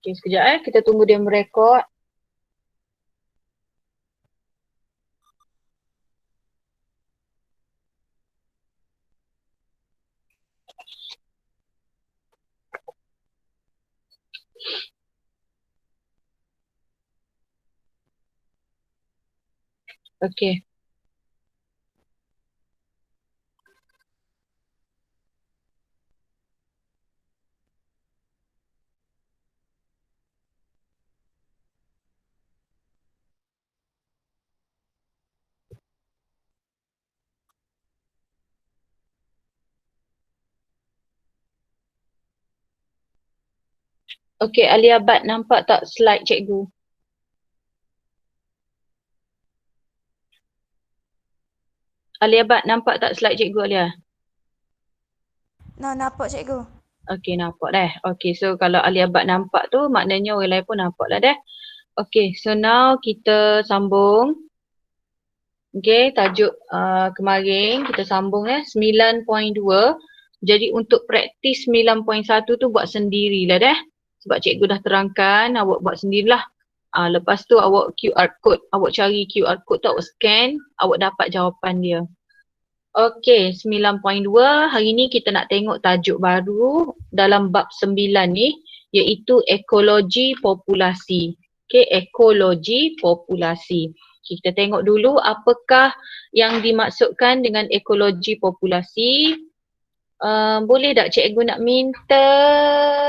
Okay, sekejap kita tunggu dia merekod. Okay. Okay, Alia Bat nampak tak slide cikgu? Alia Bat nampak tak slide cikgu Alia? Nampak cikgu. Okay, nampak dah. Okay, so kalau Alia Bat nampak tu maknanya orang lain pun nampak lah dah. Okay, so now kita sambung. Okay, tajuk kemarin kita sambung 9.2. Jadi untuk praktis 9.1 tu buat sendirilah dah. Sebab cikgu dah terangkan, awak buat sendirilah. Lepas tu awak QR code, awak cari QR code tu, awak scan, awak dapat jawapan dia. Okay, 9.2, hari ni kita nak tengok tajuk baru dalam bab 9 ni, iaitu ekologi populasi. Okay, ekologi populasi. Okay, kita tengok dulu apakah yang dimaksudkan dengan ekologi populasi. Boleh tak cikgu nak minta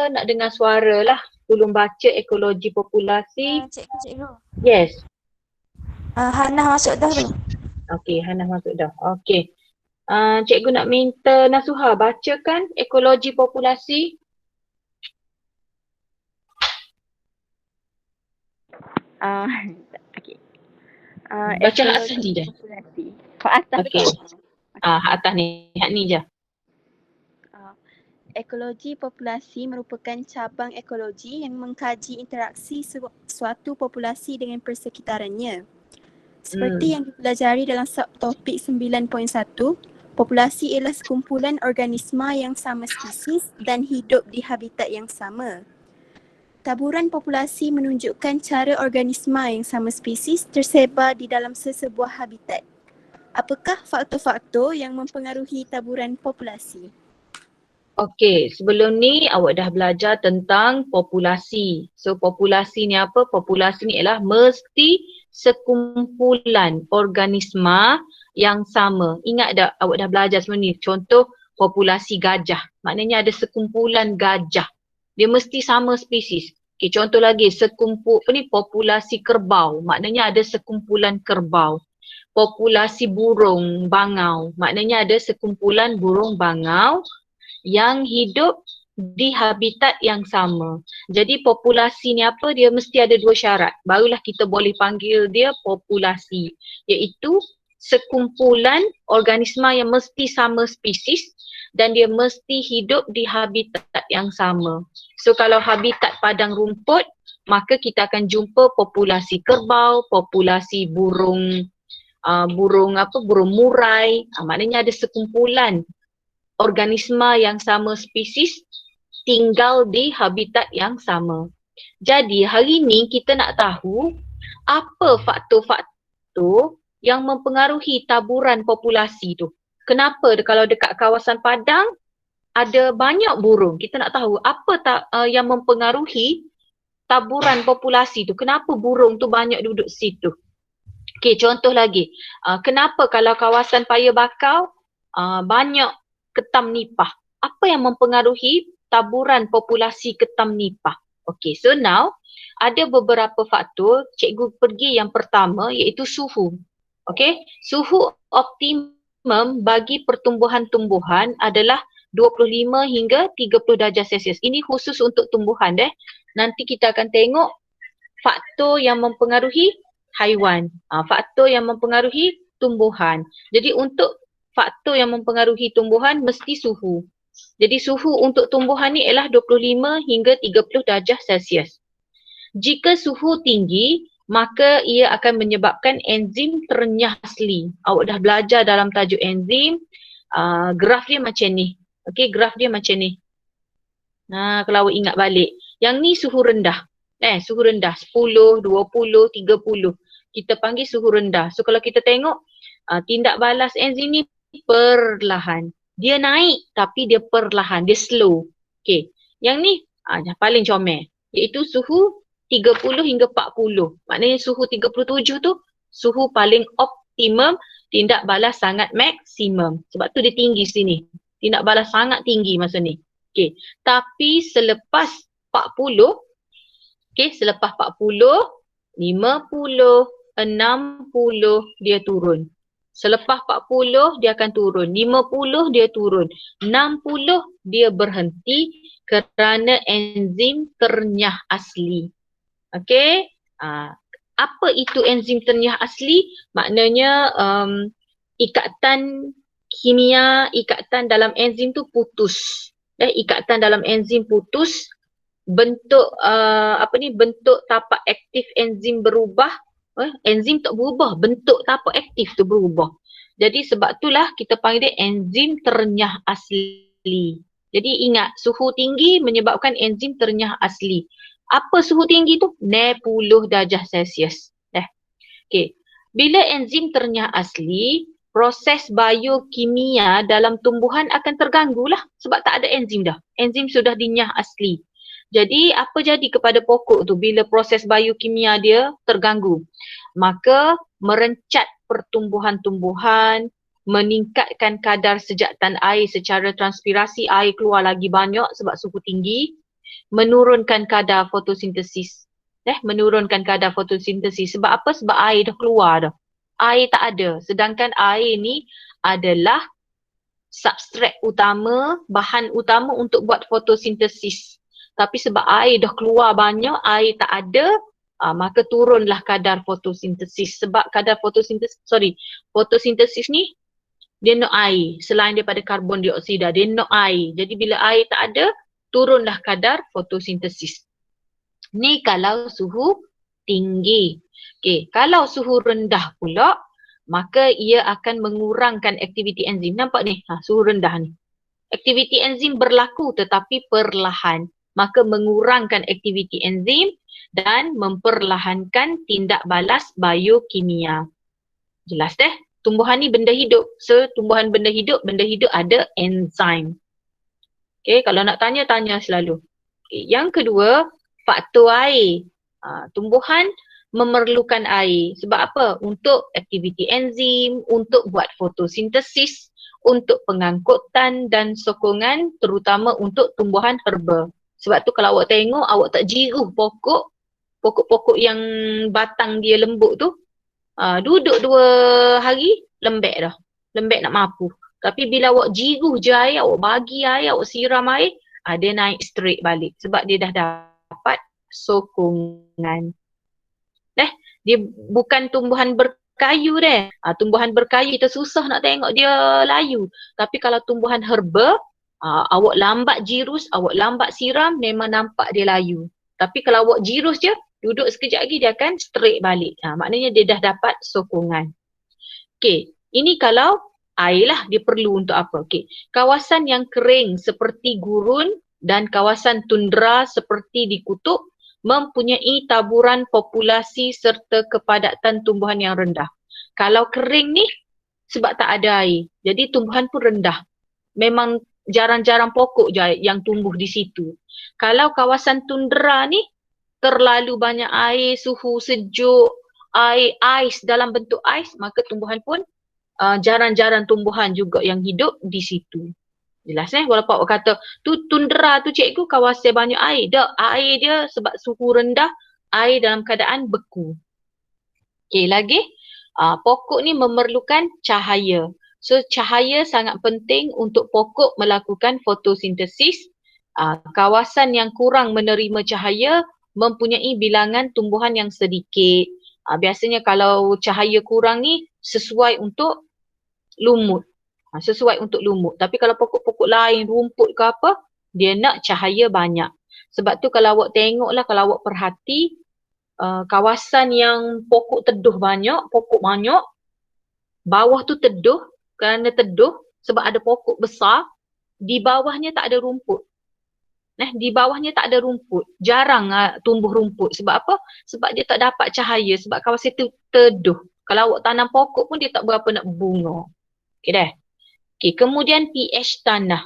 nak dengar suara lah. Tolong baca ekologi populasi. Cikgu. Yes. Hannah masuk dah tu. Okay, Hannah masuk dah. Okay. Cikgu nak minta Nasuha bacakan ekologi populasi. Okay. Baca hak atas ni je. Hak atas Okay. Hak atas ni. Hak ni je. Ekologi populasi merupakan cabang ekologi yang mengkaji interaksi suatu populasi dengan persekitarannya. Seperti yang dipelajari dalam subtopik 9.1, populasi ialah sekumpulan organisma yang sama spesies dan hidup di habitat yang sama. Taburan populasi menunjukkan cara organisma yang sama spesies tersebar di dalam sesebuah habitat. Apakah faktor-faktor yang mempengaruhi taburan populasi? Okay, sebelum ni awak dah belajar tentang populasi. So populasi ni apa? Populasi ni ialah mesti sekumpulan organisma yang sama. Ingat tak awak dah belajar sebelum ni? Contoh populasi gajah. Maknanya ada sekumpulan gajah. Dia mesti sama spesies. Okay, contoh lagi populasi kerbau. Maknanya ada sekumpulan kerbau. Populasi burung bangau. Maknanya ada sekumpulan burung bangau yang hidup di habitat yang sama. Jadi populasi ni apa? Dia mesti ada dua syarat. Barulah kita boleh panggil dia populasi. Iaitu sekumpulan organisma yang mesti sama spesies dan dia mesti hidup di habitat yang sama. So kalau habitat padang rumput, maka kita akan jumpa populasi kerbau, populasi burung murai. Maknanya ada sekumpulan organisma yang sama spesies tinggal di habitat yang sama. Jadi hari ni kita nak tahu apa faktor-faktor yang mempengaruhi taburan populasi tu. Kenapa kalau dekat kawasan padang ada banyak burung? Kita nak tahu apa yang mempengaruhi taburan populasi tu. Kenapa burung tu banyak duduk situ? Okey, contoh lagi. Kenapa kalau kawasan Paya Bakau banyak ketam nipah? Apa yang mempengaruhi taburan populasi ketam nipah? Okay, so now ada beberapa faktor. Cikgu pergi yang pertama iaitu suhu. Okay, suhu optimum bagi pertumbuhan-tumbuhan adalah 25 hingga 30 darjah Celsius. Ini khusus untuk tumbuhan . Nanti kita akan tengok faktor yang mempengaruhi haiwan. Faktor yang mempengaruhi tumbuhan. Jadi untuk faktor yang mempengaruhi tumbuhan mesti suhu. Jadi suhu untuk tumbuhan ni ialah 25 hingga 30 darjah Celsius. Jika suhu tinggi, maka ia akan menyebabkan enzim terenyah asli. Awak dah belajar dalam tajuk enzim, graf dia macam ni. Okey, graf dia macam ni. Kalau awak ingat balik. Yang ni suhu rendah. Suhu rendah 10, 20, 30. Kita panggil suhu rendah. So kalau kita tengok tindak balas enzim ni perlahan. Dia naik tapi dia perlahan, dia slow. Okey. Yang ni paling comel, iaitu suhu 30 hingga 40. Maknanya suhu 37 tu suhu paling optimum, tindak balas sangat maksimum. Sebab tu dia tinggi sini. Tindak balas sangat tinggi masa ni. Okey. Tapi selepas 40, selepas 40, 50, 60 dia turun. Selepas 40 dia akan turun, 50 dia turun, 60 dia berhenti kerana enzim ternyah asli. Okey. Apa itu enzim ternyah asli? Maknanya ikatan kimia, ikatan dalam enzim tu putus. Ikatan dalam enzim putus, bentuk bentuk tapak aktif enzim berubah. Enzim tak berubah, bentuk tapak aktif tu berubah. Jadi sebab itulah kita panggil dia enzim ternyah asli. Jadi ingat, suhu tinggi menyebabkan enzim ternyah asli. Apa suhu tinggi tu? 60 darjah Celsius. Okey. Bila enzim ternyah asli, proses biokimia dalam tumbuhan akan terganggu lah sebab tak ada enzim dah. Enzim sudah dinyah asli. Jadi apa jadi kepada pokok tu bila proses biokimia dia terganggu? Maka merencat pertumbuhan-tumbuhan, meningkatkan kadar sejatan air secara transpirasi, air keluar lagi banyak sebab suhu tinggi, menurunkan kadar fotosintesis. Menurunkan kadar fotosintesis. Sebab apa? Sebab air dah keluar dah. Air tak ada. Sedangkan air ni adalah substrat utama, bahan utama untuk buat fotosintesis. Tapi sebab air dah keluar banyak, air tak ada, maka turunlah kadar fotosintesis. Sebab kadar fotosintesis ni dia nak air. Selain daripada karbon dioksida, dia nak air. Jadi bila air tak ada, turunlah kadar fotosintesis. Ni kalau suhu tinggi. Okey, kalau suhu rendah pula, maka ia akan mengurangkan aktiviti enzim. Nampak ni? Suhu rendah ni. Aktiviti enzim berlaku tetapi perlahan. Maka mengurangkan aktiviti enzim dan memperlahankan tindak balas biokimia. Jelas Tumbuhan ni benda hidup. So tumbuhan benda hidup ada enzim. Okay, kalau nak tanya selalu. Okay, yang kedua, faktor air. Tumbuhan memerlukan air. Sebab apa? Untuk aktiviti enzim, untuk buat fotosintesis, untuk pengangkutan dan sokongan, terutama untuk tumbuhan herba. Sebab tu kalau awak tengok, awak tak jiruh pokok-pokok yang batang dia lembut tu, duduk 2 hari, lembek dah. Lembek nak mapu. Tapi bila awak jiruh je air, awak bagi air, awak siram air, dia naik straight balik. Sebab dia dah dapat sokongan. Dia bukan tumbuhan berkayu tumbuhan berkayu kita susah nak tengok dia layu. Tapi kalau tumbuhan herba, awak lambat jirus, awak lambat siram, memang nampak dia layu. Tapi kalau awak jirus je, duduk sekejap lagi dia akan straight balik. Maknanya dia dah dapat sokongan. Okey, ini kalau air lah dia perlu untuk apa. Okey, kawasan yang kering seperti gurun dan kawasan tundra seperti di kutub mempunyai taburan populasi serta kepadatan tumbuhan yang rendah. Kalau kering ni sebab tak ada air, jadi tumbuhan pun rendah. Memang jarang-jarang pokok je yang tumbuh di situ. Kalau kawasan tundra ni terlalu banyak air, suhu sejuk, air, ais dalam bentuk ais, maka tumbuhan pun jarang-jarang tumbuhan juga yang hidup di situ. Jelas walaupun awak kata tu tundra tu cikgu kawasan banyak air. Tak, air dia sebab suhu rendah, air dalam keadaan beku. Okey, lagi pokok ni memerlukan cahaya. So cahaya sangat penting untuk pokok melakukan fotosintesis. Kawasan yang kurang menerima cahaya mempunyai bilangan tumbuhan yang sedikit. Biasanya kalau cahaya kurang ni sesuai untuk lumut. Sesuai untuk lumut. Tapi kalau pokok-pokok lain, rumput ke apa, dia nak cahaya banyak. Sebab tu kalau awak tengoklah, kalau awak perhati, kawasan yang pokok teduh banyak, bawah tu teduh, kerana teduh sebab ada pokok besar, di bawahnya tak ada rumput. Di bawahnya tak ada rumput. Jarang tumbuh rumput. Sebab apa? Sebab dia tak dapat cahaya. Sebab kawasan itu teduh. Kalau awak tanam pokok pun dia tak berapa nak bunga. Okey dah. Okey, kemudian pH tanah.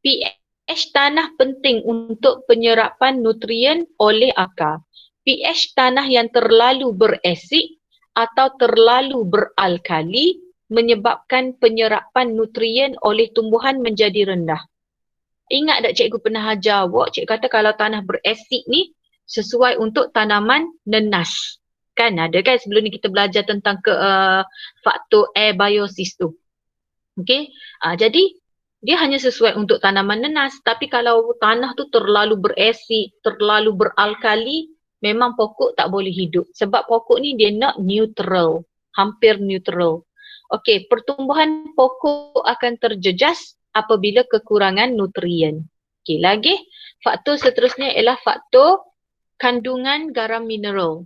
pH tanah penting untuk penyerapan nutrien oleh akar. pH tanah yang terlalu berasid atau terlalu beralkali menyebabkan penyerapan nutrien oleh tumbuhan menjadi rendah. Ingat tak cikgu pernah ajar awak, cikgu kata kalau tanah berasid ni sesuai untuk tanaman nenas. Kan ada kan sebelum ni kita belajar tentang faktor abiosis tu. Okey, jadi dia hanya sesuai untuk tanaman nenas. Tapi kalau tanah tu terlalu berasid, terlalu beralkali, memang pokok tak boleh hidup. Sebab pokok ni dia nak neutral, hampir neutral. Okey, pertumbuhan pokok akan terjejas apabila kekurangan nutrien. Okey, lagi faktor seterusnya ialah faktor kandungan garam mineral.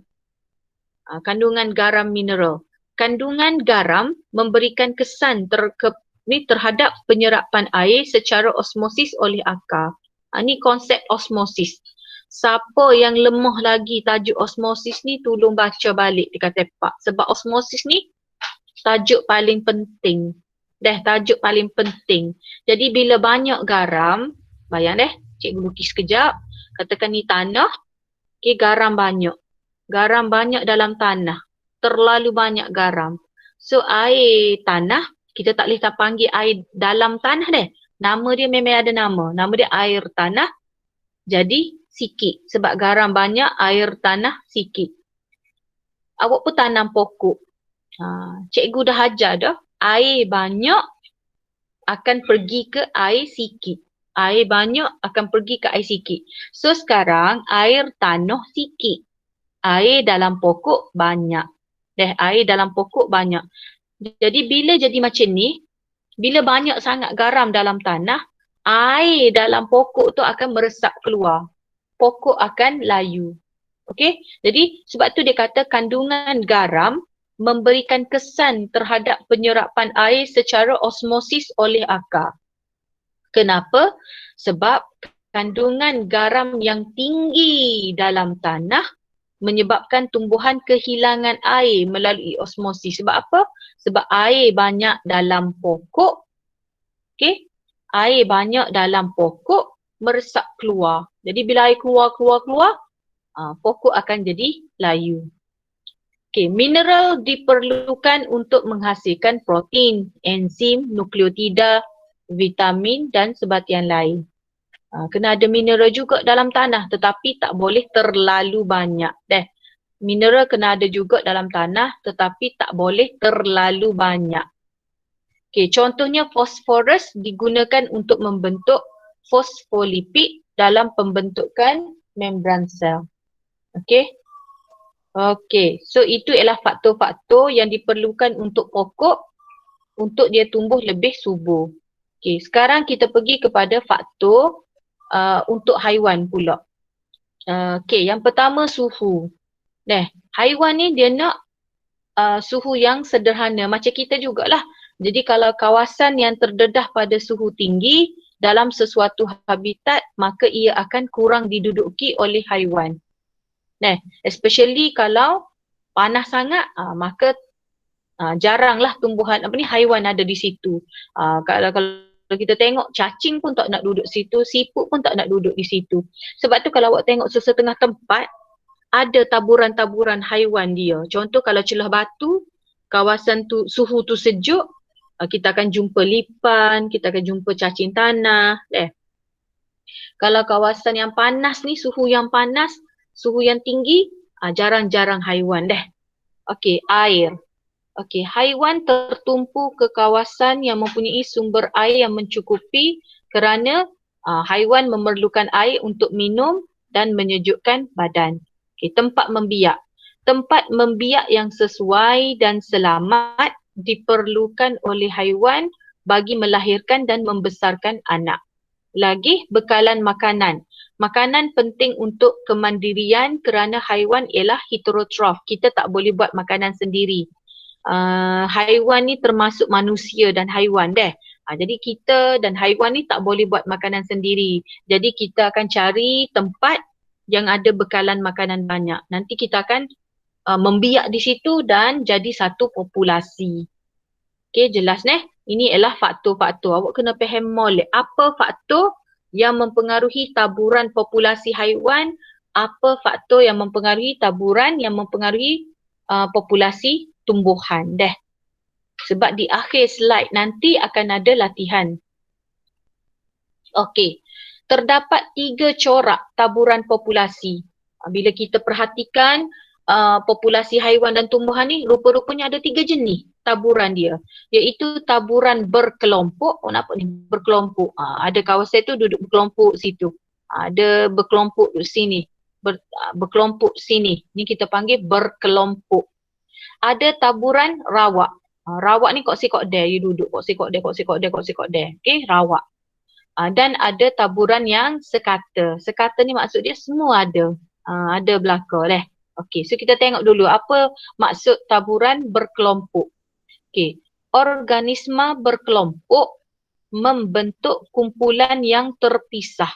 Kandungan garam mineral. Kandungan garam memberikan kesan terhadap penyerapan air secara osmosis oleh akar. Ini konsep osmosis. Siapa yang lemah lagi tajuk osmosis ni tolong baca balik dekat tepak. Sebab osmosis ni tajuk paling penting. Tajuk paling penting. Jadi bila banyak garam, bayang cikgu lukis sekejap. Katakan ni tanah, garam banyak. Garam banyak dalam tanah. Terlalu banyak garam. So air tanah, kita tak boleh panggil air dalam tanah Nama dia memang ada nama. Nama dia air tanah. Jadi sikit. Sebab garam banyak, air tanah sikit. Awak pun tanam pokok. Cikgu dah ajar dah. Air banyak akan pergi ke air sikit. Air banyak akan pergi ke air sikit. So sekarang air tanah sikit. Air dalam pokok banyak. Air dalam pokok banyak. Jadi bila jadi macam ni, bila banyak sangat garam dalam tanah, air dalam pokok tu akan meresap keluar. Pokok akan layu. Okey? Jadi sebab tu dia kata kandungan garam memberikan kesan terhadap penyerapan air secara osmosis oleh akar. Kenapa? Sebab kandungan garam yang tinggi dalam tanah menyebabkan tumbuhan kehilangan air melalui osmosis. Sebab apa? Sebab air banyak dalam pokok. Okey? Air banyak dalam pokok meresap keluar. Jadi bila air keluar, pokok akan jadi layu. Okey, mineral diperlukan untuk menghasilkan protein, enzim, nukleotida, vitamin dan sebagaian lain. Kena ada mineral juga dalam tanah tetapi tak boleh terlalu banyak. Mineral kena ada juga dalam tanah tetapi tak boleh terlalu banyak. Okey, contohnya fosforus digunakan untuk membentuk fosfolipid dalam pembentukan membran sel. Okey. Okey, so itu ialah faktor-faktor yang diperlukan untuk pokok untuk dia tumbuh lebih subur. Okey, sekarang kita pergi kepada faktor untuk haiwan pula. Okey, yang pertama suhu. Haiwan ni dia nak suhu yang sederhana macam kita jugalah. Jadi kalau kawasan yang terdedah pada suhu tinggi dalam sesuatu habitat, maka ia akan kurang diduduki oleh haiwan. Especially kalau panas sangat, maka jaranglah tumbuhan haiwan ada di situ. Kalau kita tengok cacing pun tak nak duduk situ, siput pun tak nak duduk di situ. Sebab tu kalau awak tengok sesetengah tempat ada taburan-taburan haiwan dia. Contoh kalau celah batu, kawasan tu suhu tu sejuk, kita akan jumpa lipan, kita akan jumpa cacing tanah. Kalau kawasan yang panas ni, suhu yang panas, suhu yang tinggi, jarang-jarang haiwan Okey, air. Okey, haiwan tertumpu ke kawasan yang mempunyai sumber air yang mencukupi kerana haiwan memerlukan air untuk minum dan menyejukkan badan. Okey, tempat membiak. Tempat membiak yang sesuai dan selamat diperlukan oleh haiwan bagi melahirkan dan membesarkan anak. Lagi, bekalan makanan. Makanan penting untuk kemandirian kerana haiwan ialah heterotrof. Kita tak boleh buat makanan sendiri. Haiwan ni termasuk manusia dan haiwan Jadi kita dan haiwan ni tak boleh buat makanan sendiri. Jadi kita akan cari tempat yang ada bekalan makanan banyak. Nanti kita akan membiak di situ dan jadi satu populasi. Okey, jelas neh? Ini ialah faktor-faktor. Awak kena faham molek. Apa faktor yang mempengaruhi taburan populasi haiwan? Apa faktor yang mempengaruhi taburan yang mempengaruhi populasi tumbuhan? Dah. Sebab di akhir slide nanti akan ada latihan. Okey. Terdapat 3 corak taburan populasi. Bila kita perhatikan populasi haiwan dan tumbuhan ni, rupa-rupanya ada 3 jenis taburan dia. Iaitu taburan berkelompok. Nampak ni? Berkelompok. Ada kawasan tu duduk berkelompok situ. Ada berkelompok sini. Berkelompok sini. Ni kita panggil berkelompok. Ada taburan rawak. Rawak ni kok si kok dia duduk kok si kok dia. Okey, rawak. Dan ada taburan yang sekata. Sekata ni maksud dia semua ada. Ada belaka deh. Okey, so kita tengok dulu apa maksud taburan berkelompok. Okey, organisma berkelompok membentuk kumpulan yang terpisah.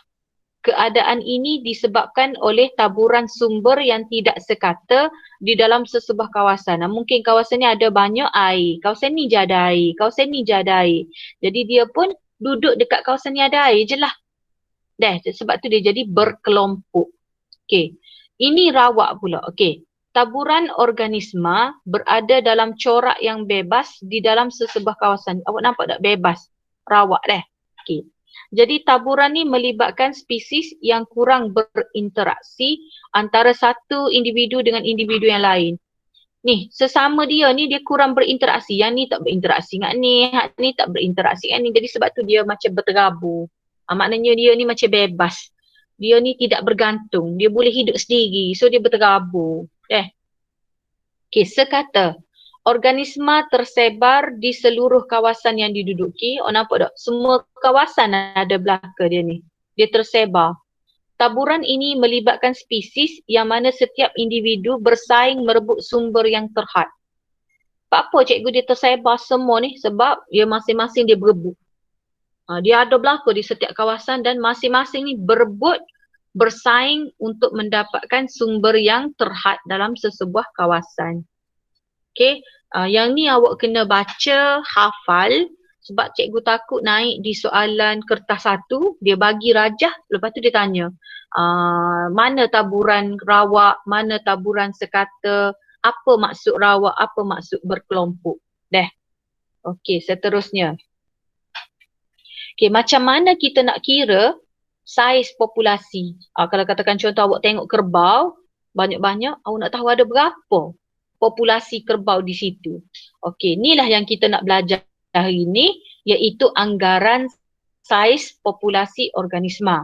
Keadaan ini disebabkan oleh taburan sumber yang tidak sekata di dalam sesebuah kawasan. Mungkin kawasan ni ada banyak air. Kawasan ni je ada air. Kawasan ni je ada air. Jadi dia pun duduk dekat kawasan ni ada air je lah. Sebab tu dia jadi berkelompok. Okey. Ini rawak pula. Okey. Taburan organisma berada dalam corak yang bebas di dalam sesebuah kawasan. Awak nampak tak bebas? Rawak Okey. Jadi taburan ni melibatkan spesies yang kurang berinteraksi antara satu individu dengan individu yang lain. Ni, sesama dia ni dia kurang berinteraksi. Yang ni tak berinteraksi dengan ni, hak ni tak berinteraksi dengan ni. Jadi sebab tu dia macam berterabur. Maknanya dia ni macam bebas. Dia ni tidak bergantung. Dia boleh hidup sendiri. So dia berterabur. Okey, sekata. Organisma tersebar di seluruh kawasan yang diduduki. Nampak tak? Semua kawasan ada belaka dia ni. Dia tersebar. Taburan ini melibatkan spesies yang mana setiap individu bersaing merebut sumber yang terhad. Apa cikgu dia tersebar semua ni? Sebab dia masing-masing dia berebut. Dia ada belaka di setiap kawasan dan masing-masing ni berebut, bersaing untuk mendapatkan sumber yang terhad dalam sesebuah kawasan. Okey. Yang ni awak kena baca, hafal sebab cikgu takut naik di soalan kertas 1, dia bagi rajah, lepas tu dia tanya mana taburan rawak, mana taburan sekata, apa maksud rawak, apa maksud berkelompok. Okey, seterusnya. Okey, macam mana kita nak kira saiz populasi? Kalau katakan contoh awak tengok kerbau, banyak-banyak, awak nak tahu ada berapa populasi kerbau di situ. Okey, inilah yang kita nak belajar hari ini, iaitu anggaran saiz populasi organisma.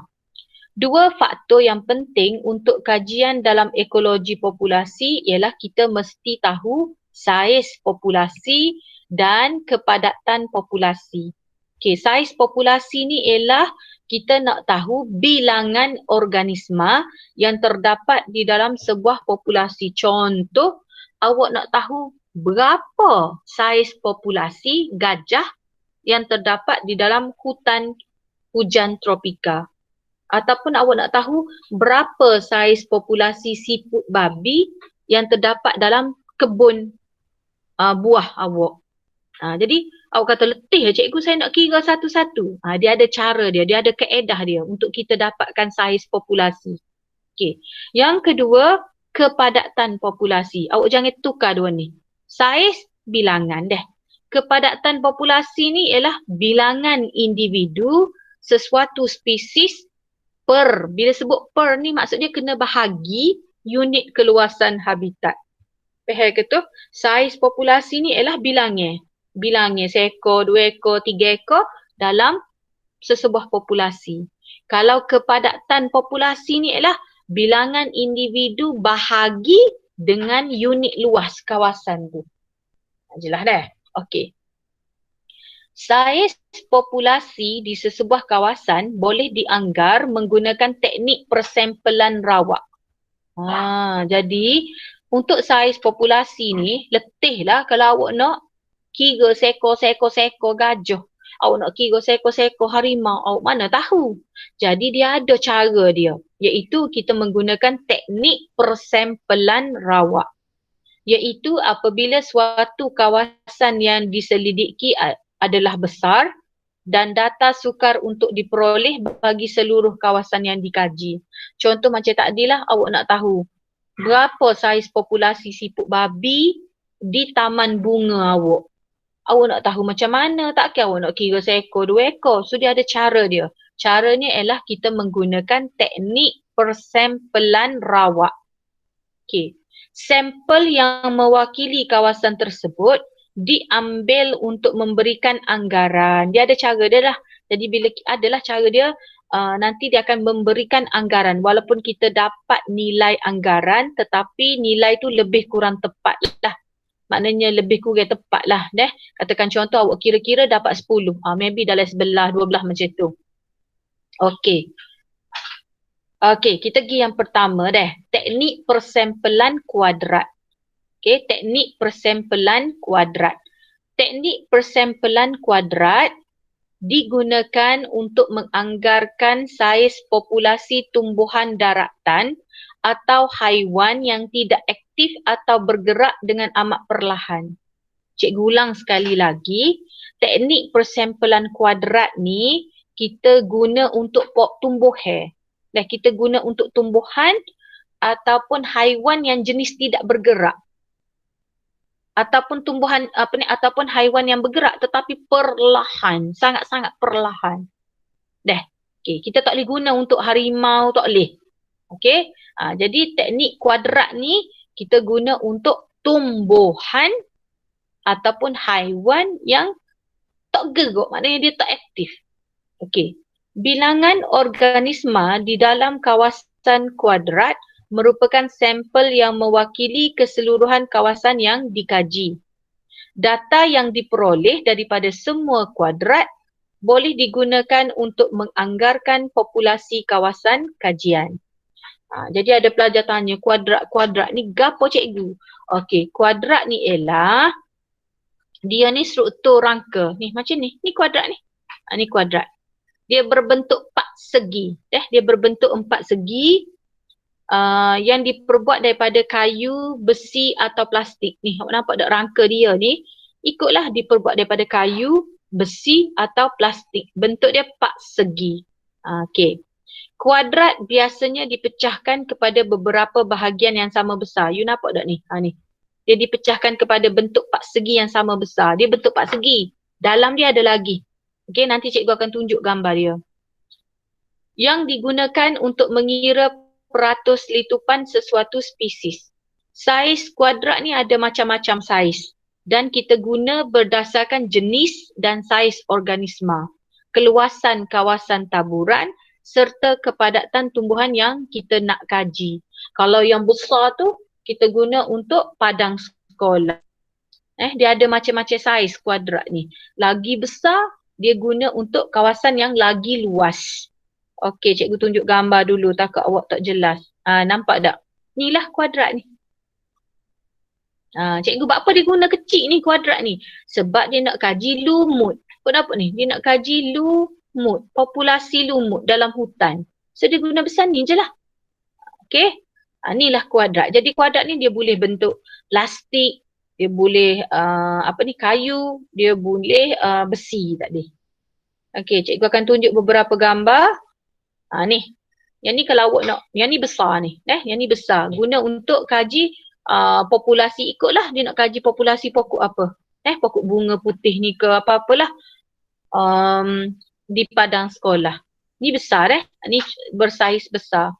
2 faktor yang penting untuk kajian dalam ekologi populasi ialah kita mesti tahu saiz populasi dan kepadatan populasi. Okey, saiz populasi ni ialah kita nak tahu bilangan organisma yang terdapat di dalam sebuah populasi. Contoh, awak nak tahu berapa saiz populasi gajah yang terdapat di dalam hutan hujan tropika. Ataupun awak nak tahu berapa saiz populasi siput babi yang terdapat dalam kebun buah awak. Jadi awak kata letih cikgu, saya nak kira satu-satu. Dia ada cara dia ada kaedah dia untuk kita dapatkan saiz populasi. Okey. Yang kedua, kepadatan populasi. Awak jangan tukar dua ni. Saiz, bilangan Kepadatan populasi ni ialah bilangan individu sesuatu spesies per. Bila sebut per ni maksudnya kena bahagi unit keluasan habitat. Faham ke tu? Saiz populasi ni ialah bilangnya. Bilangnya seekor, 2 ekor, 3 ekor dalam sesebuah populasi. Kalau kepadatan populasi ni ialah bilangan individu bahagi dengan unit luas kawasan tu. Jelas Okey. Saiz populasi di sesebuah kawasan boleh dianggar menggunakan teknik persempelan rawak. Jadi untuk saiz populasi ni letihlah kalau awak nak kira seekor gajah. Awak nak kira seekor-seekor harimau, awak mana tahu. Jadi dia ada cara dia, iaitu kita menggunakan teknik persempelan rawak. Iaitu apabila suatu kawasan yang diselidiki adalah besar dan data sukar untuk diperoleh bagi seluruh kawasan yang dikaji. Contoh macam tadilah, awak nak tahu berapa saiz populasi siput babi di taman bunga awak. Awak nak tahu macam mana? Takkan awak nak kira seekor, 2 ekor. So dia ada cara dia. Caranya ialah kita menggunakan teknik persempelan rawak. Okey. Sampel yang mewakili kawasan tersebut diambil untuk memberikan anggaran. Dia ada cara dia lah. Jadi bila adalah cara dia, nanti dia akan memberikan anggaran. Walaupun kita dapat nilai anggaran, tetapi nilai tu lebih kurang tepat lah. Maknanya lebih kurang tepat lah. Katakan contoh awak kira-kira dapat 10. Maybe dalam 11, 12 macam tu. Okey. Okey, kita pergi yang pertama teknik persempelan kuadrat. Okey, teknik persempelan kuadrat. Teknik persempelan kuadrat digunakan untuk menganggarkan saiz populasi tumbuhan daratan atau haiwan yang tidak aktif atau bergerak dengan amat perlahan. Cikgu ulang sekali lagi, teknik persempelan kuadrat ni kita guna untuk tumbuhan. Dan kita guna untuk tumbuhan ataupun haiwan yang jenis tidak bergerak. Ataupun tumbuhan ataupun haiwan yang bergerak tetapi perlahan, sangat-sangat perlahan. Okey, kita tak boleh guna untuk harimau, tak boleh. Okey. Jadi teknik kuadrat ni kita guna untuk tumbuhan ataupun haiwan yang tak gerak, maknanya dia tak aktif. Okey. Bilangan organisma di dalam kawasan kuadrat merupakan sampel yang mewakili keseluruhan kawasan yang dikaji. Data yang diperoleh daripada semua kuadrat boleh digunakan untuk menganggarkan populasi kawasan kajian. Jadi ada pelajar tanya, kuadrat ni gapo cikgu? Okey, kuadrat ni ialah dia ni struktur rangka. Ni macam ni. Ni kuadrat ni. Ni kuadrat. Dia berbentuk 4 segi. Dia berbentuk 4 segi yang diperbuat daripada kayu, besi atau plastik. Ni, awak nampak tak rangka dia ni? Ikutlah diperbuat daripada kayu, besi atau plastik. Bentuk dia 4 segi. Okey. Kuadrat biasanya dipecahkan kepada beberapa bahagian yang sama besar. You nampak tak ni? Ni. Dia dipecahkan kepada bentuk 4 segi yang sama besar. Dia bentuk 4 segi. Dalam dia ada lagi. Okey, nanti cikgu akan tunjuk gambar dia. Yang digunakan untuk mengira peratus litupan sesuatu spesies. Saiz kuadrat ni ada macam-macam saiz dan kita guna berdasarkan jenis dan saiz organisma, keluasan kawasan taburan serta kepadatan tumbuhan yang kita nak kaji. Kalau yang besar tu kita guna untuk padang sekolah. Dia ada macam-macam saiz kuadrat ni. Lagi besar dia guna untuk kawasan yang lagi luas. Okey, cikgu tunjuk gambar dulu takut awak tak jelas. Nampak tak? Inilah kuadrat ni. Cikgu buat apa dia guna kecil ni kuadrat ni? Sebab dia nak kaji lumut. Kenapa ni? Dia nak kaji lumut, populasi lumut dalam hutan. So dia guna besar ni je lah. Okey. Inilah kuadrat. Jadi kuadrat ni dia boleh bentuk plastik, dia boleh kayu, dia boleh besi tadi. Okey, cikgu akan tunjuk beberapa gambar. Ni. Yang ni kalau awak nak, yang ni besar ni. Yang ni besar. Guna untuk kaji populasi, ikutlah dia nak kaji populasi pokok apa. Pokok bunga putih ni ke apa-apalah. Di padang sekolah. Ni besar Ni bersaiz besar.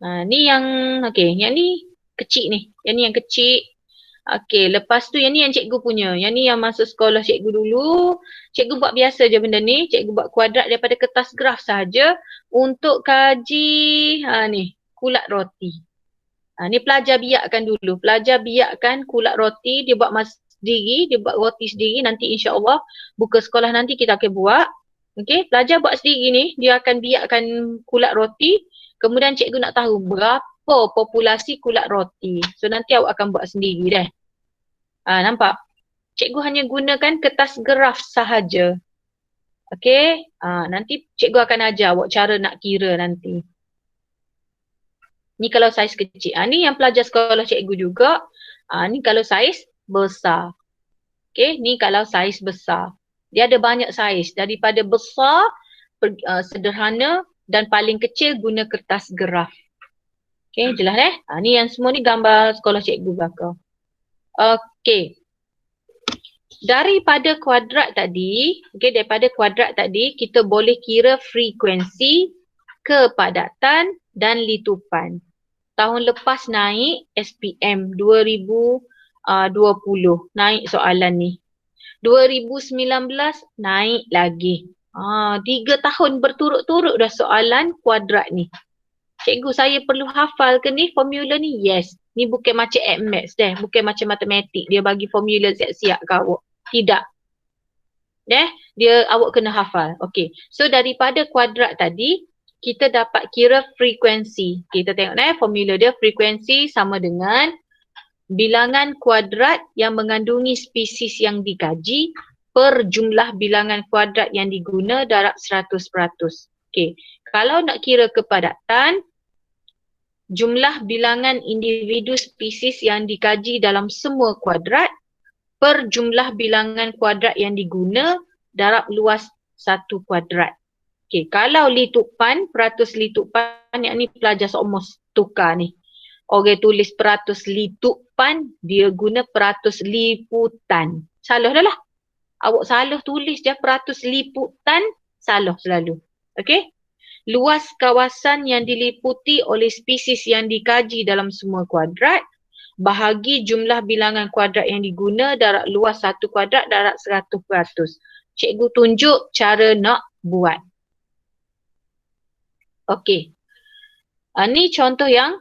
Ni yang, okey, yang ni kecil ni. Yang ni yang kecil. Okey, lepas tu yang ni yang cikgu punya. Yang ni yang masa sekolah cikgu dulu. Cikgu buat biasa je benda ni. Cikgu buat kuadrat daripada kertas graf sahaja untuk kaji ni, kulat roti. Ni pelajar biakkan dulu. Pelajar biakkan kulat roti. Dia buat masa sendiri. Dia buat roti sendiri. Nanti insya-Allah buka sekolah nanti kita akan buat. Okey, pelajar buat sendiri ni. Dia akan biakkan kulat roti. Kemudian cikgu nak tahu berapa populasi kulat roti. So nanti awak akan buat sendiri Nampak? Cikgu hanya gunakan kertas graf sahaja. Okey, nanti cikgu akan ajar awak cara nak kira nanti. Ni kalau saiz kecil. Ni yang pelajar sekolah cikgu juga. Ni kalau saiz besar. Okey, ni kalau saiz besar. Dia ada banyak saiz. Daripada besar, sederhana dan paling kecil guna kertas graf. Okey, jelas ni yang semua ni gambar sekolah cikgu belakang. Okey. Daripada kuadrat tadi, kita boleh kira frekuensi, kepadatan dan litupan. Tahun lepas naik SPM 2020 naik soalan ni. 2019 naik lagi. 3 tahun berturut-turut dah soalan kuadrat ni. Cikgu, saya perlu hafal ke ni formula ni? Yes. Ni bukan macam maths deh, bukan macam matematik. Dia bagi formula siap-siap ke awak. Tidak. Dia awak kena hafal. Okey. So daripada kuadrat tadi, kita dapat kira frekuensi. Kita tengok formula dia, frekuensi sama dengan bilangan kuadrat yang mengandungi spesies yang dikaji per jumlah bilangan kuadrat yang diguna darab 100%. Okey. Kalau nak kira kepadatan, jumlah bilangan individu spesies yang dikaji dalam semua kuadrat per jumlah bilangan kuadrat yang diguna darab luas satu kuadrat. Okey, kalau litupan, peratus litupan, yang ni pelajar seumur tukar ni. Orang tulis peratus litupan, dia guna peratus liputan. Salah dah lah. Awak salah tulis je peratus liputan, salah selalu. Okey? Luas kawasan yang diliputi oleh spesies yang dikaji dalam semua kuadrat, bahagi jumlah bilangan kuadrat yang diguna darab luas satu kuadrat darab 100%. Cikgu tunjuk cara nak buat. Okey. Ni contoh yang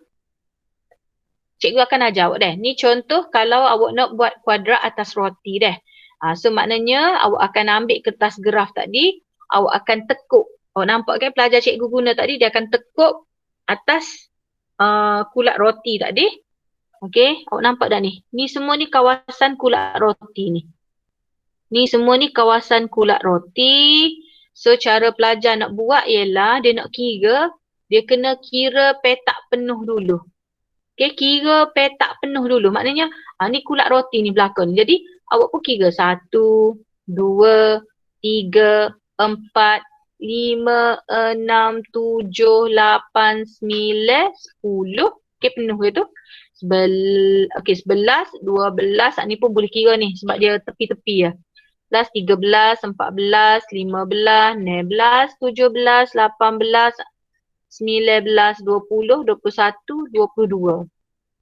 cikgu akan ajar awak Ni contoh kalau awak nak buat kuadrat atas roti So maknanya awak akan ambil kertas graf tadi, awak akan tekuk. Awak nampak kan pelajar cikgu guna tadi, dia akan tekuk atas kulat roti tadi. Okey, awak nampak dah ni. Ni semua ni kawasan kulat roti ni. Ni semua ni kawasan kulat roti. So cara pelajar nak buat ialah dia nak kira, dia kena kira petak penuh dulu. Okey, kira petak penuh dulu. Maknanya ni kulat roti ni belakang ni. Jadi awak pun kira 1, 2, 3, 4, 5, 6, 7, 8, 9, 10. Okey, penuh ke tu? 11, 12, ni pun boleh kira ni sebab dia tepi-tepi ya. 13, 14, 15, 16, 17, 18, 19, 20, 21, 22.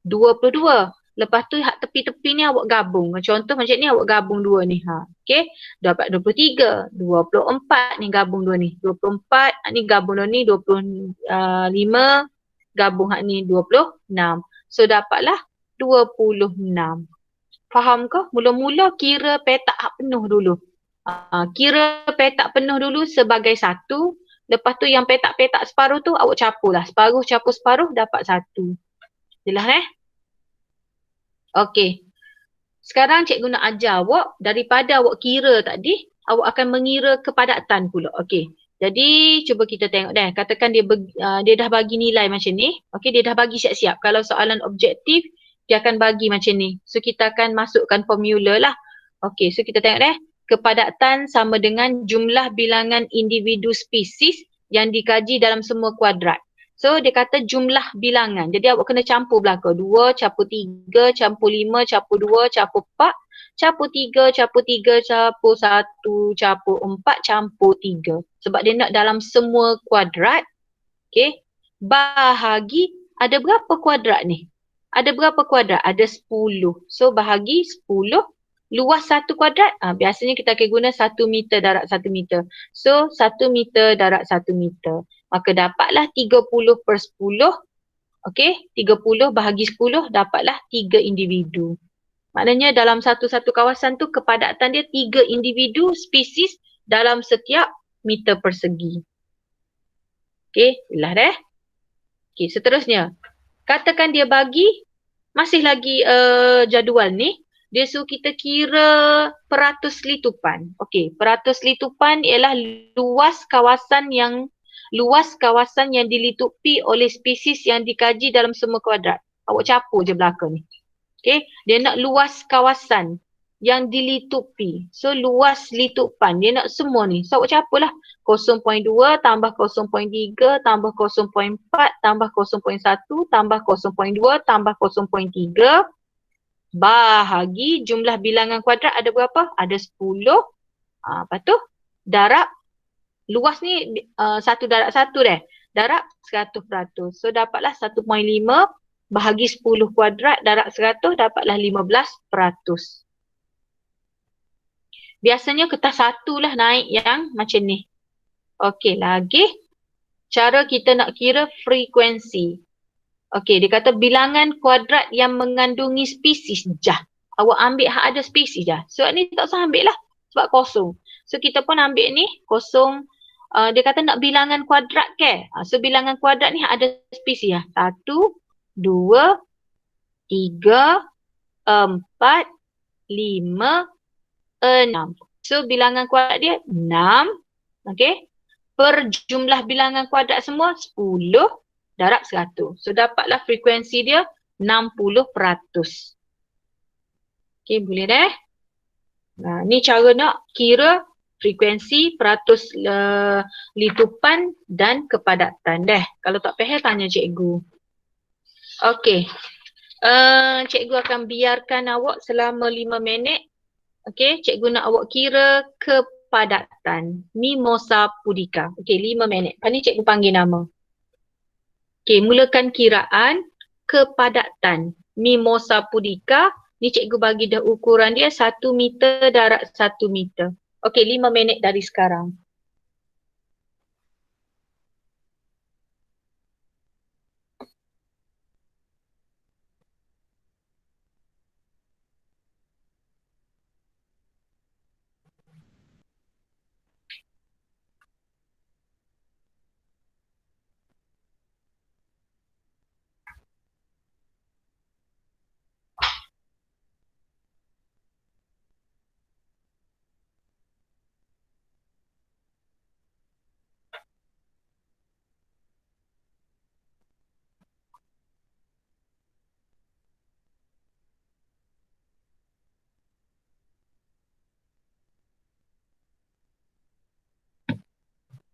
22. Lepas tu hak tepi-tepi ni awak gabung. Contoh macam ni awak gabung dua ni. Okey. Dapat 23, 24 ni gabung dua ni. 24 ni gabung dua ni 25, gabung hak ni 26. So dapatlah 26. Faham ke? Mula-mula kira petak hak penuh dulu. Kira petak penuh dulu sebagai satu. Lepas tu yang petak-petak separuh tu awak campurlah. Separuh campur separuh dapat satu. Jelas Okey. Sekarang cikgu nak ajar awak daripada awak kira tadi, awak akan mengira kepadatan pula. Okey. Jadi cuba kita tengok katakan dia dah bagi nilai macam ni. Okey, dia dah bagi siap-siap. Kalau soalan objektif, dia akan bagi macam ni. So kita akan masukkan formula lah. Okey, so kita tengok kepadatan sama dengan jumlah bilangan individu spesies yang dikaji dalam semua kuadrat. So dia kata jumlah bilangan. Jadi awak kena campur belakang. 2 campur 3 campur 5 campur 2 campur 4 campur 3 campur 3 campur 1 campur 4 campur 3. Sebab dia nak dalam semua kuadrat. Okay. Bahagi ada berapa kuadrat ni? Ada berapa kuadrat? Ada 10. So bahagi 10. Luas satu kuadrat, biasanya kita akan guna 1 meter darab 1 meter. So 1 meter darab 1 meter. Maka dapatlah 30 per 10. Okey, 30 bahagi 10 dapatlah 3 individu. Maknanya dalam satu-satu kawasan tu kepadatan dia 3 individu spesies dalam setiap meter persegi. Okey, jelas Okey, seterusnya. Katakan dia bagi, masih lagi jadual ni. Dia suruh kita kira peratus litupan. Okey, peratus litupan ialah luas kawasan yang dilitupi oleh spesies yang dikaji dalam sumber kuadrat. Awak capur je belakang ni. Okey, dia nak luas kawasan yang dilitupi. So luas litupan, dia nak semua ni. So awak capurlah 0.2 tambah 0.3 tambah 0.4 tambah 0.1 tambah 0.2 tambah 0.3 bahagi jumlah bilangan kuadrat ada berapa? Ada 10. Lepas tu darab luas ni satu darab satu deh. Darab 100%. So dapatlah 1.5 bahagi 10 kuadrat darab 100 dapatlah 15%. Biasanya kertas satu lah naik yang macam ni. Okey, lagi cara kita nak kira frekuensi. Okey, dia kata bilangan kuadrat yang mengandungi spesies jah. Awak ambil hak ada spesies jah. So ni tak usah ambil lah sebab kosong. So kita pun ambil ni kosong. Dia kata nak bilangan kuadrat ke? So bilangan kuadrat ni ada spesies lah. 1, 2, 3, 4, 5, 6. So bilangan kuadrat dia 6. Okey. Per jumlah bilangan kuadrat semua 10 darab 100. So dapatlah frekuensi dia 60%. Okey, boleh dah. Nah, ni cara nak kira frekuensi, peratus litupan dan kepadatan dah. Kalau tak faham tanya cikgu. Okey. Cikgu akan biarkan awak selama 5 minit. Okey, cikgu nak awak kira kepadatan Mimosa pudica. Okey, 5 minit. Lepas ni cikgu panggil nama. Okey, mulakan kiraan kepadatan Mimosa pudica. Ni cikgu bagi dah ukuran dia 1 meter darab 1 meter. Okey, 5 minit dari sekarang.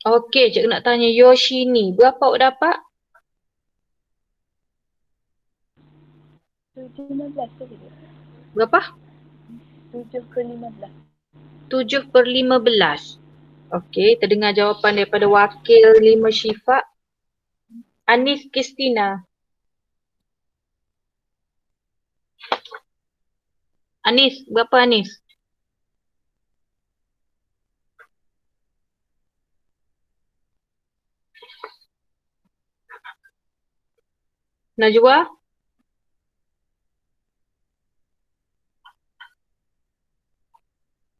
Okey, cikgu nak tanya Yoshini. Berapa awak dapat? 7/15 tu dia. Berapa? 7/15. 7/15. Okey, terdengar jawapan daripada wakil 5 Syifa. Anis Kristina. Anis, berapa Anis? Najwa?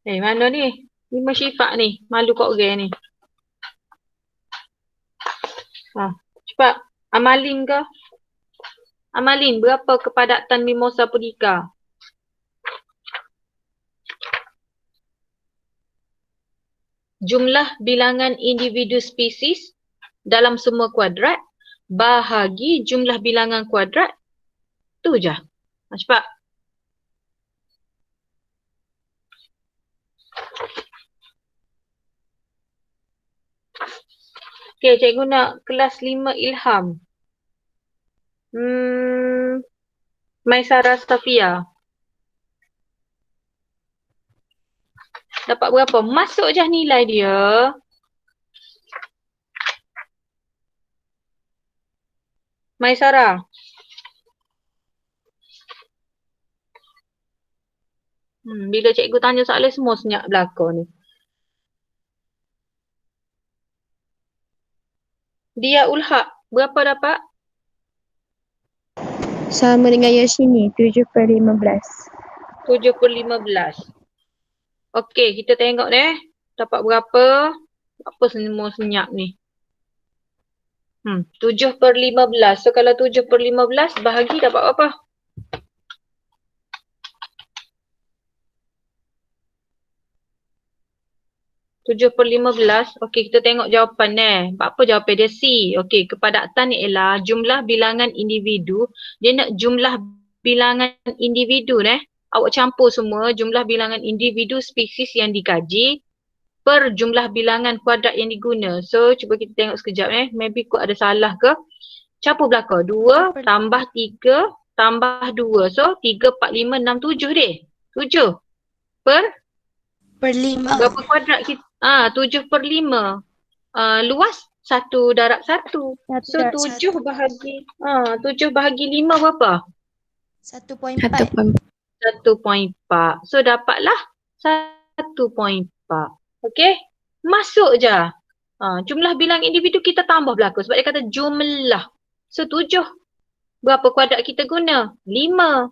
Mana ni? 5 Syifa ni. Malu kat orang ni. Cepat. Amalin ke? Amalin, berapa kepadatan Mimosa pudica? Jumlah bilangan individu spesies dalam semua kuadrat bahagi jumlah bilangan kuadrat. Tu je. Cepat. Okey, cikgu nak kelas 5 Ilham. Maisara Safia. Dapat berapa? Masuk je nilai dia. Maisara. Bila cikgu tanya soalan semua senyap belakang ni. Dia Ulhaq. Berapa dapat? Sama dengan Yoshini, 7/15. 7/15. Okey, kita tengok deh. Dapat berapa? Apa semua senyap ni? 7/15. So kalau 7/15 bahagi dapat apa? 7/15. Okey, kita tengok jawapan Apa jawapan dia? C. Okey, kepadatan ni ialah jumlah bilangan individu. Dia nak jumlah bilangan individu Awak campur semua jumlah bilangan individu spesies yang dikaji per jumlah bilangan kuadrat yang diguna. So, cuba kita tengok sekejap Maybe kot ada salah ke. Campur belakang. 2 tambah 3 tambah 2. So, 3, 4, 5, 6, 7 deh. 7 per Per 5. berapa kuadrat kita? 7/5. Luas 1/1. So 7 bahagi 5 berapa? 1.4. 1.4. So dapatlah 1.4. Okey? Masuk je. Jumlah bilang individu kita tambah belakang sebab dia kata jumlah. So 7. Berapa kuadrat kita guna? 5.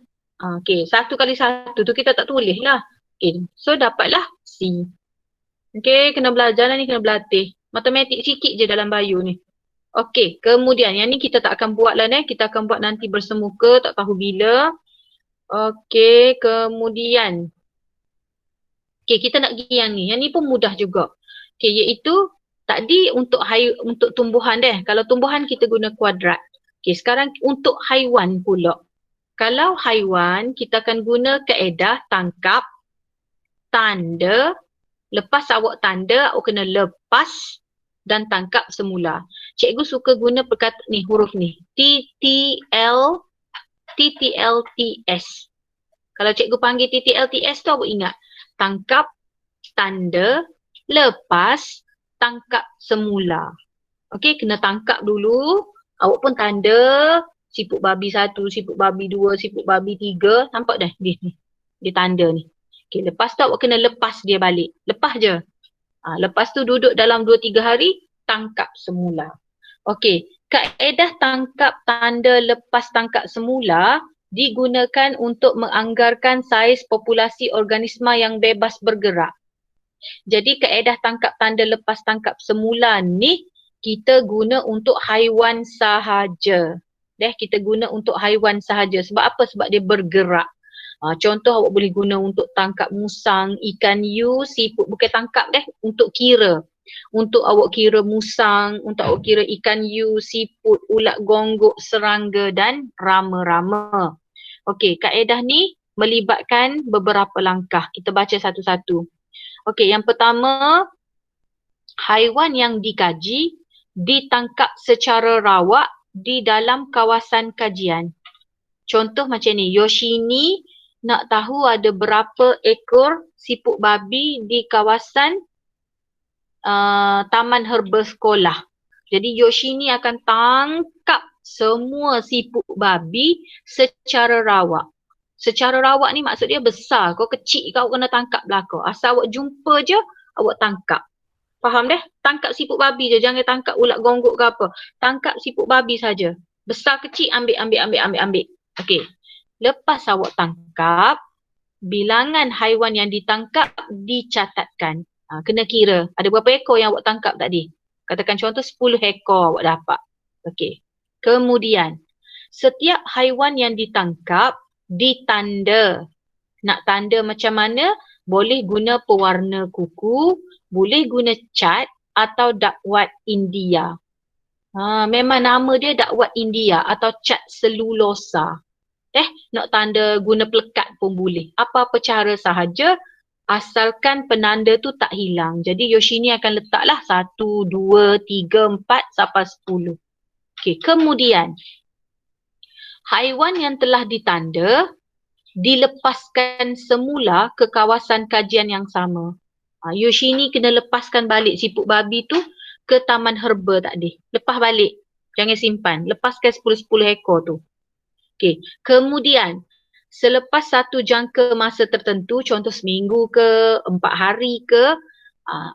Okey, 1 kali 1 tu kita tak tulis lah. Okay. So dapatlah C. Okay, kena belajar lah ni, kena berlatih. Matematik sikit je dalam bio ni. Okay, kemudian yang ni kita tak akan buat lah kita akan buat nanti bersemuka, tak tahu bila. Okay, kemudian. Okay, kita nak pergi yang ni pun mudah juga. Okay, iaitu tadi untuk tumbuhan Kalau tumbuhan kita guna kuadrat. Okay, sekarang untuk haiwan pula. Kalau haiwan, kita akan guna kaedah tangkap, tanda. Lepas awak tanda, awak kena lepas dan tangkap semula. Cikgu suka guna perkataan ni, huruf ni. TTLTS. Kalau cikgu panggil TTLTS tu awak ingat. Tangkap, tanda, lepas, tangkap semula. Okey, kena tangkap dulu. Awak pun tanda siput babi 1, siput babi 2, siput babi 3. Nampak dah dia ni. Dia tanda ni. Okay, lepas tu awak kena lepas dia balik. Lepas je. Lepas tu duduk dalam 2-3 hari, tangkap semula. Okey, kaedah tangkap, tanda, lepas, tangkap semula digunakan untuk menganggarkan saiz populasi organisma yang bebas bergerak. Jadi kaedah tangkap, tanda, lepas, tangkap semula ni kita guna untuk haiwan sahaja. Kita guna untuk haiwan sahaja. Sebab apa? Sebab dia bergerak. Contoh awak boleh guna untuk tangkap musang, ikan hiu, siput. Bukan tangkap untuk kira. Untuk awak kira musang, untuk awak kira ikan hiu, siput, ulat gonggok, serangga dan rama-rama. Okey, kaedah ni melibatkan beberapa langkah. Kita baca satu-satu. Okey, yang pertama, haiwan yang dikaji ditangkap secara rawak di dalam kawasan kajian. Contoh macam ni, Yoshini nak tahu ada berapa ekor siput babi di kawasan taman herba sekolah. Jadi Yoshini akan tangkap semua siput babi secara rawak. Secara rawak ni maksud dia besar. Kau kecil kau kena tangkap belakang. Asal awak jumpa je, awak tangkap. Faham Tangkap siput babi je. Jangan tangkap ulat gonggok ke apa. Tangkap siput babi saja. Besar kecil ambil. Okey. Lepas awak tangkap, bilangan haiwan yang ditangkap dicatatkan. Kena kira. Ada berapa ekor yang awak tangkap tadi? Katakan contoh 10 ekor awak dapat. Okey. Kemudian, setiap haiwan yang ditangkap ditanda. Nak tanda macam mana? Boleh guna pewarna kuku, boleh guna cat atau dakwat India. Memang nama dia dakwat India atau cat selulosa. Nak tanda guna pelekat pun boleh. Apa-apa cara sahaja asalkan penanda tu tak hilang. Jadi Yoshini akan letaklah 1, 2, 3, 4 sampai 10. Okey, kemudian haiwan yang telah ditanda dilepaskan semula ke kawasan kajian yang sama. Yoshini kena lepaskan balik siput babi tu ke taman herba tadi. Lepas balik. Jangan simpan. Lepaskan 10-10 ekor tu. Okey. Kemudian, selepas satu jangka masa tertentu, contoh seminggu ke, 4 hari ke,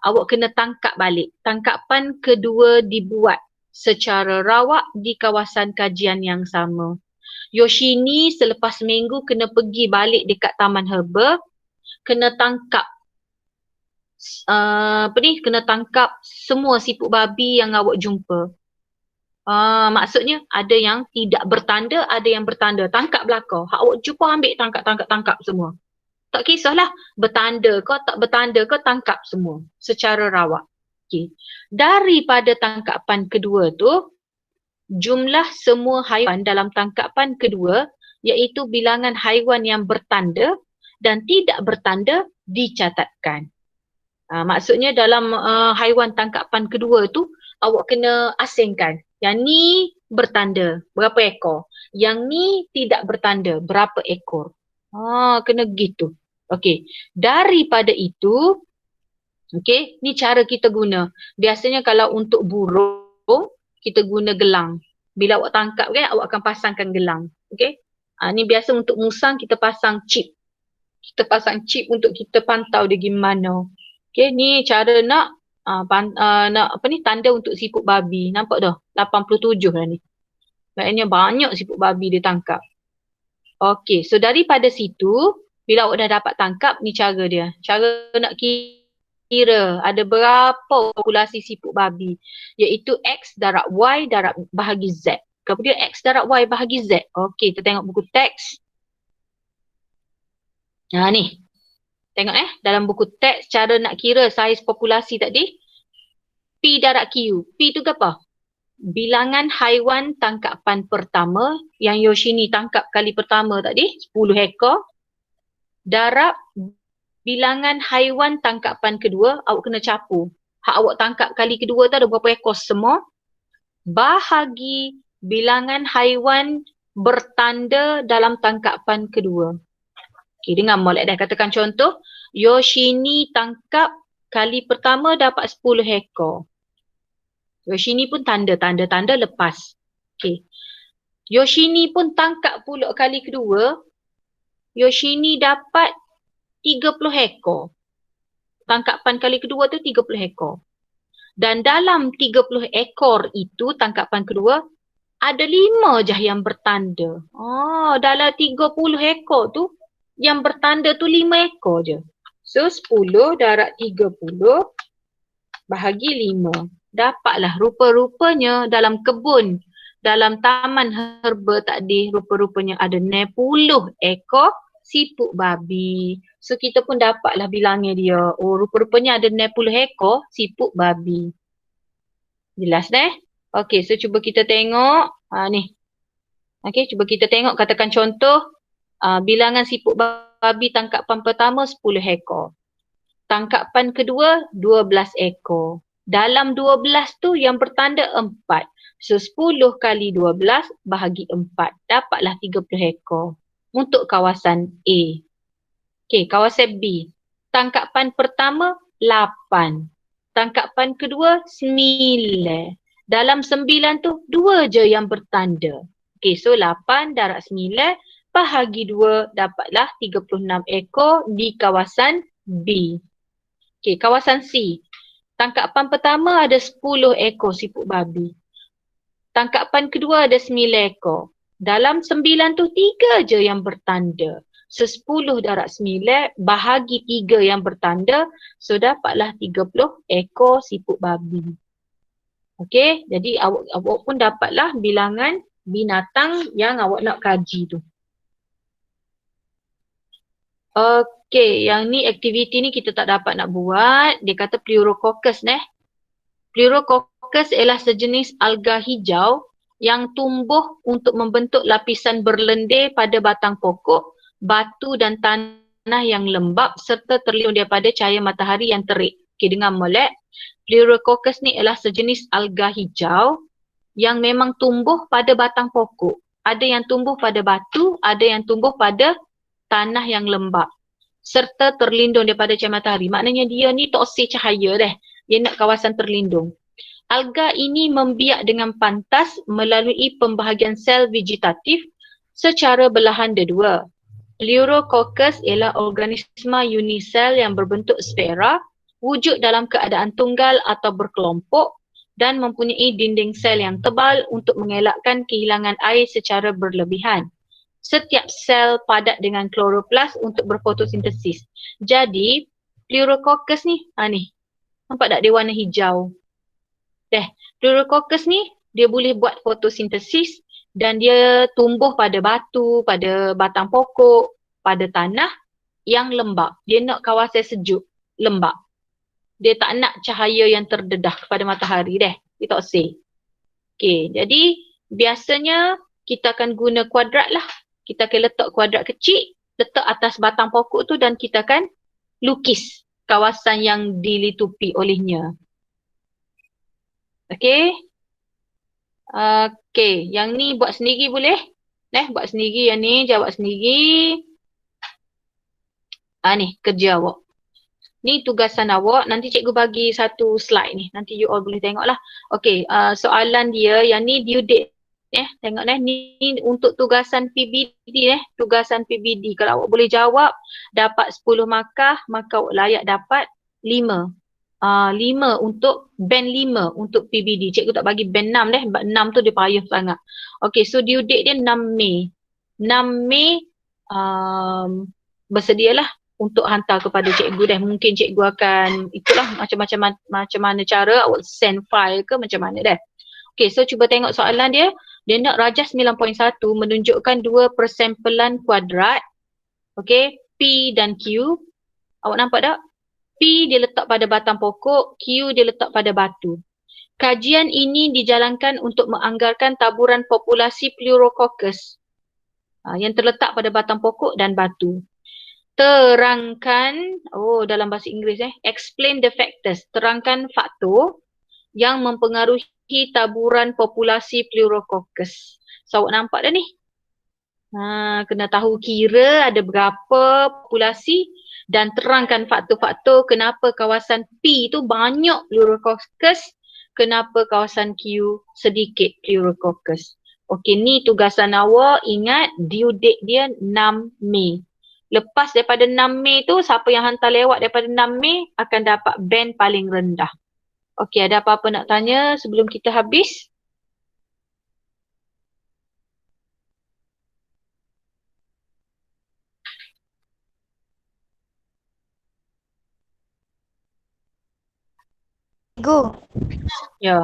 awak kena tangkap balik. Tangkapan kedua dibuat secara rawak di kawasan kajian yang sama. Yoshini selepas seminggu kena pergi balik dekat taman herba, kena tangkap kena tangkap semua siput babi yang awak jumpa. Maksudnya ada yang tidak bertanda, ada yang bertanda. Tangkap belakang. Hak awak jumpa ambil tangkap semua. Tak kisahlah bertanda ke tak bertanda ke, tangkap semua secara rawak. Okey. Daripada tangkapan kedua tu, jumlah semua haiwan dalam tangkapan kedua iaitu bilangan haiwan yang bertanda dan tidak bertanda dicatatkan. Maksudnya dalam haiwan tangkapan kedua tu awak kena asingkan. Yang ni bertanda berapa ekor, yang ni tidak bertanda berapa ekor. Kena gitu. Okey, daripada itu, okey, ni cara kita guna. Biasanya kalau untuk burung, kita guna gelang. Bila awak tangkap kan, awak akan pasangkan gelang. Okey, ni biasa untuk musang kita pasang chip. Kita pasang chip untuk kita pantau dia gimana. Okey, ni cara nak tanda untuk siput babi. Nampak dah? 87 dah ni. Maknanya banyak siput babi dia tangkap. Okey, so daripada situ, bila awak dah dapat tangkap, ni cara dia. Cara nak kira ada berapa populasi siput babi. Iaitu X darab Y darab bahagi Z. Kemudian X darab Y bahagi Z. Okey, kita tengok buku teks. Ni. Tengok dalam buku teks cara nak kira saiz populasi tadi. P darab Q. P tu apa? Bilangan haiwan tangkapan pertama yang Yoshini tangkap kali pertama tadi, 10 ekor. Darab bilangan haiwan tangkapan kedua, awak kena capu. Hak awak tangkap kali kedua tu ada berapa ekor semua. Bahagi bilangan haiwan bertanda dalam tangkapan kedua. Okey, dengar molek dah. Katakan contoh, Yoshini tangkap kali pertama dapat 10 ekor. Yoshini pun tanda lepas. Okey. Yoshini pun tangkap pula kali kedua. Yoshini dapat 30 ekor. Tangkapan kali kedua tu 30 ekor. Dan dalam 30 ekor itu tangkapan kedua, ada 5 je yang bertanda. Dalam 30 ekor tu, yang bertanda tu 5 ekor je. So 10 darab 30 bahagi 5. Dapatlah rupa-rupanya dalam kebun, dalam taman herba tadi, rupa-rupanya ada 60 ekor siput babi. So kita pun dapatlah bilangnya dia. Rupa-rupanya ada 60 ekor siput babi. Jelas dah? Okey, so cuba kita tengok. Ni. Okey, cuba kita tengok, katakan contoh. Bilangan siput babi tangkapan pertama 10 ekor. Tangkapan kedua 12 ekor. Dalam 12 tu yang bertanda 4. So 10 kali 12 bahagi 4. Dapatlah 30 ekor. Untuk kawasan A. Okey, kawasan B. Tangkapan pertama 8. Tangkapan kedua 9. Dalam 9 tu 2 je yang bertanda. Okey, so 8 darab 9 bahagi 2 dapatlah 36 ekor di kawasan B. Okey, kawasan C. Tangkapan pertama ada 10 ekor siput babi. Tangkapan kedua ada 9 ekor. Dalam 9 tu 3 je yang bertanda. So 10 darab 9 bahagi 3 yang bertanda. So dapatlah 30 ekor siput babi. Okey, jadi awak pun dapatlah bilangan binatang yang awak nak kaji tu. Okey, yang ni aktiviti ni kita tak dapat nak buat. Dia kata Pleurococcus . Pleurococcus ialah sejenis alga hijau yang tumbuh untuk membentuk lapisan berlendir pada batang pokok, batu dan tanah yang lembap serta terlindung daripada cahaya matahari yang terik. Okey, dengar molek. Pleurococcus ni ialah sejenis alga hijau yang memang tumbuh pada batang pokok. Ada yang tumbuh pada batu, ada yang tumbuh pada tanah yang lembap serta terlindung daripada cahaya matahari. Maknanya dia ni toksik cahaya dah. Dia nak kawasan terlindung. Alga ini membiak dengan pantas melalui pembahagian sel vegetatif secara belahan dua. Pleurococcus ialah organisma unisel yang berbentuk sfera, wujud dalam keadaan tunggal atau berkelompok dan mempunyai dinding sel yang tebal untuk mengelakkan kehilangan air secara berlebihan. Setiap sel padat dengan kloroplas untuk berfotosintesis. Jadi, Pleurococcus ni, ni. Nampak tak dia warna hijau? Pleurococcus ni, dia boleh buat fotosintesis dan dia tumbuh pada batu, pada batang pokok, pada tanah yang lembap. Dia nak kawasan sejuk, lembap. Dia tak nak cahaya yang terdedah kepada matahari deh. Dia tak say. Okay, jadi biasanya kita akan guna kuadrat lah. Kita akan letak kuadrat kecil, letak atas batang pokok tu dan kita akan lukis kawasan yang dilitupi olehnya. Okay. Okay, yang ni buat sendiri boleh? Buat sendiri yang ni, jawab sendiri. Ni kerja awak. Ni tugasan awak. Nanti cikgu bagi satu slide ni. Nanti you all boleh tengok lah. Okay, soalan dia yang ni due date. Tengok ni untuk tugasan PBD tugasan PBD. Kalau awak boleh jawab dapat 10 markah, maka awak layak dapat 5. 5 untuk band 5 untuk PBD. Cikgu tak bagi band 6 sebab 6 tu dia payah sangat. Okay, so due date dia 6 Mei. 6 Mei bersedialah untuk hantar kepada cikgu Mungkin cikgu akan itulah macam mana cara awak send file ke macam mana Okay, so cuba tengok soalan dia. Dia nak rajah 9.1 menunjukkan dua persempelan kuadrat. Okay, P dan Q. Awak nampak tak? P dia letak pada batang pokok, Q dia letak pada batu. Kajian ini dijalankan untuk menganggarkan taburan populasi Pleurococcus yang terletak pada batang pokok dan batu. Terangkan, dalam bahasa Inggeris explain the factors, terangkan faktor yang mempengaruhi taburan populasi Pleurococcus. So awak nampak dah ni? Kena tahu kira ada berapa populasi dan terangkan faktor-faktor kenapa kawasan P tu banyak Pleurococcus, kenapa kawasan Q sedikit Pleurococcus. Okey, ni tugasan awak. Ingat due date dia 6 Mei. Lepas daripada 6 Mei tu, siapa yang hantar lewat daripada 6 Mei akan dapat band paling rendah. Okey, ada apa-apa nak tanya sebelum kita habis? Go. Ya.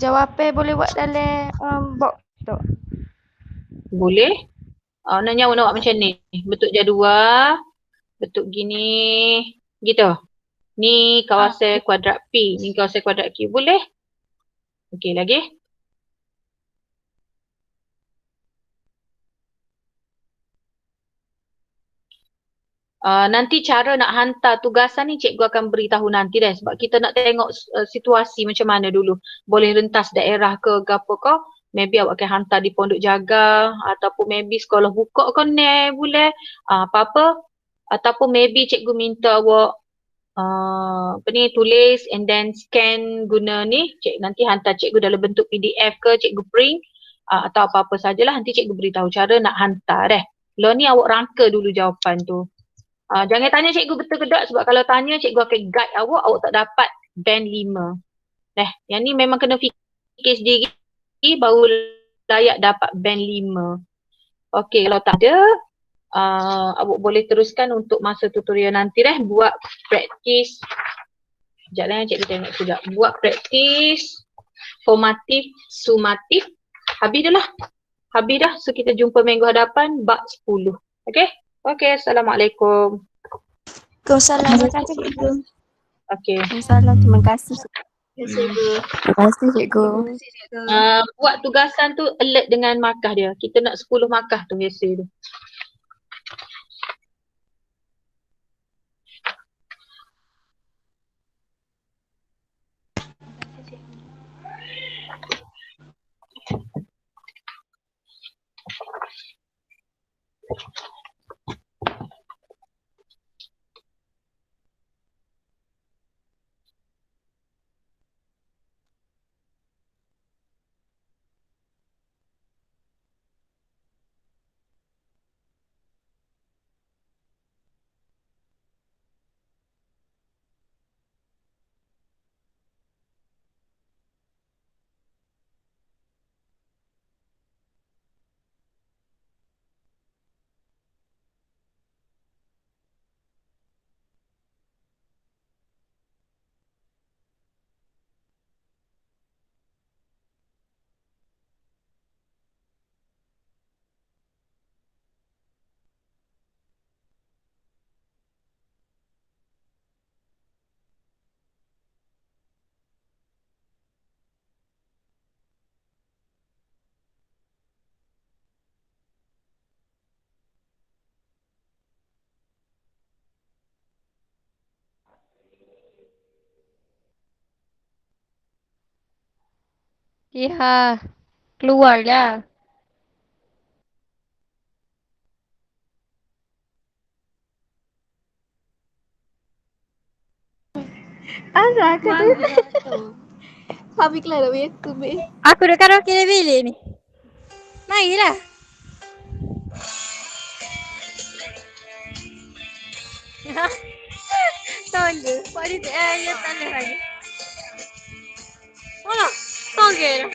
Jawapan boleh buat dalam box tu. Boleh. Nak nyawa macam ni. Bentuk jadual. Bentuk gini. Gitu. Ni kawasan kuadrat P. Ni kawasan kuadrat Q. Boleh? Okey, lagi. Nanti cara nak hantar tugasan ni cikgu akan beritahu nanti sebab kita nak tengok situasi macam mana dulu. Boleh rentas daerah ke apa ke. Maybe awak akan hantar di pondok jaga ataupun maybe sekolah buka ke ni boleh. Apa-apa. Ataupun maybe cikgu minta awak tulis and then scan guna ni. Nanti hantar cikgu dalam bentuk PDF ke cikgu print atau apa-apa sajalah. Nanti cikgu beritahu cara nak hantar Lo ni awak rangka dulu jawapan tu. Jangan tanya cikgu betul ke tak sebab kalau tanya cikgu akan guide awak tak dapat band 5. Yang ni memang kena fikir sendiri baru layak dapat band 5. Okey, kalau tak ada, awak boleh teruskan untuk masa tutorial nanti buat praktis. Sekejap cikgu tengok sekejap. Buat praktis formatif, sumatif. Habis dah lah. Habis dah. So kita jumpa minggu hadapan bab 10. Okey? Okey, Assalamualaikum. Waalaikumsalam. Terima kasih, Cikgu. Okey. Waalaikumsalam. Terima kasih. Terima kasih, Cikgu. Buat tugasan tu alert dengan markah dia. Kita nak 10 markah tu biasa tu. Ya, keluarlah. Ara ke tu? Habis lah dah aku be. Aku dah karaoke dah bilik ni. Marilah. Tunggu. Buat dia tak lagi. Oh, tunggu.